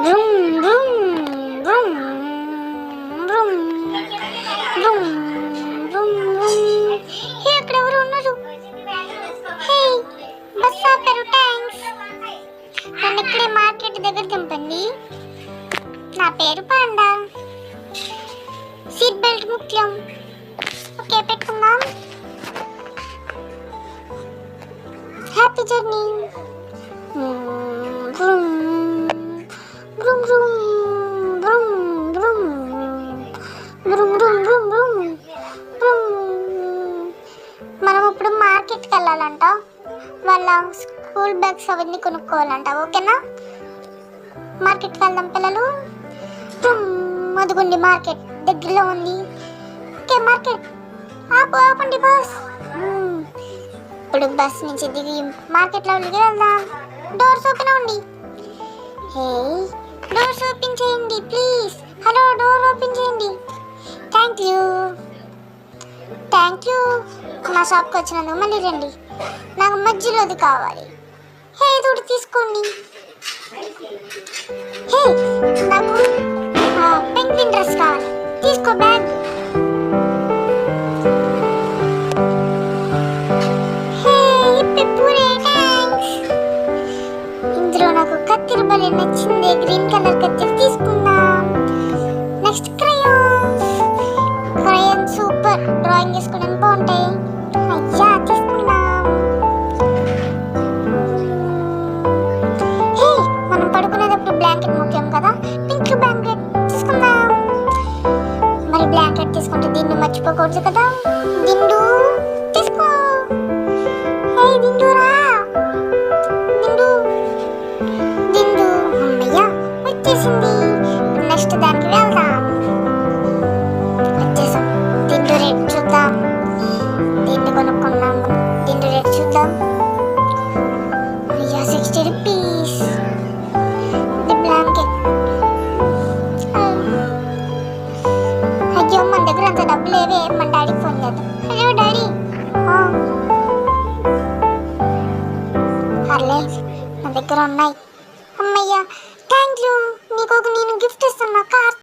Broom బ్రూమ్ బ్రూమ్ బ్రూమ్ బ్రూమ్ బ్రూమ్ బ్రూమ్. హే, అక్కడ ఎవరు ఉన్నారు? హే, బస్ ఆపారు, థ్యాంక్స్. నన్ను ఇక్కడే మార్కెట్ దగ్గర దింపండి. నా పేరు పాండా. సీట్ బెల్ట్ ముఖ్యం. ఓకే, పెట్టుకుందాం. Happy journey. బ్రూమ్ బ్రూమ్ బ్రూమ్ బ్రూమ్ బ్రూమ్ బ్రూమ్ బ్రూమ్ బ్రూమ్ బ్రూమ్. మనం ఇప్పుడు మార్కెట్కి వెళ్ళాలంట. వాళ్ళ స్కూల్ బ్యాగ్స్ అవన్నీ కొనుక్కోవాలంట. ఓకేనా? మార్కెట్కి వెళ్దాం పిల్లలు. అదిగోండి మార్కెట్ దగ్గరలో ఉంది. ఓకే, మార్కెట్ ఆపండి బస్. ఇప్పుడు బస్ నుంచి దిగి మార్కెట్ లోకి వెళ్దాం. డోర్స్ ఓపెన్ అవ్వండి. హే, డోర్స్ ఓపెన్ చేయండి ప్లీజ్. హలో, డోర్ ఓపెన్ చేయండి. Thank you. మా షాప్కి వచ్చినందుకు మళ్ళీ రండి. నాకు మధ్యలోది కావాలి. హే, ఇది ఒకటి తీసుకోండి. హే, నాకు పెంగ్విన్ డ్రెస్ కావాలి. తీసుకో బ్యాగ్. హే, పూరే థ్యాంక్స్. ఇందులో నాకు కత్తిరి భలే నచ్చింది. గ్రీన్ కలర్ కత్తిరి తీసుకుందాం. Next crayons. Crayons super, drawing చేసుకోవడానికి బాగుంటాయి. అయ్యా, తీసుకుందాం. హే, మనం పడుకునేటప్పుడు బ్లాంకెట్ ముఖ్యం కదా. పింక్ బ్లాంకెట్ తీసుకుందాం. మరి బ్లాంకెట్ తీసుకుంటే దీన్ని మర్చిపోకూడదు కదా. దిండు తీసుకో. హే, దిండు రా. దిండు దిండు. అమ్మయ్యా, వచ్చేసింది. నెక్స్ట్ దానికి వెళ్దాం. వచ్చేసాం. దిండు రేట్ చూద్దాం. దిండు కొనుక్కున్నాం. దిండు రేట్ చూద్దాం. అయ్యా, 60 రూపీస్. ఇది బ్లాంకెట్. అయ్యో, మన దగ్గర అంత డబ్బులు లేవే. మన డాడీకి ఫోన్ చేద్దాం. Hello daddy. పర్లేదు, నా దగ్గర ఉన్నాయి. అమ్మయ్యా, థ్యాంక్ యూ. నీకు నేను గిఫ్ట్ ఇస్తున్నా, కార్.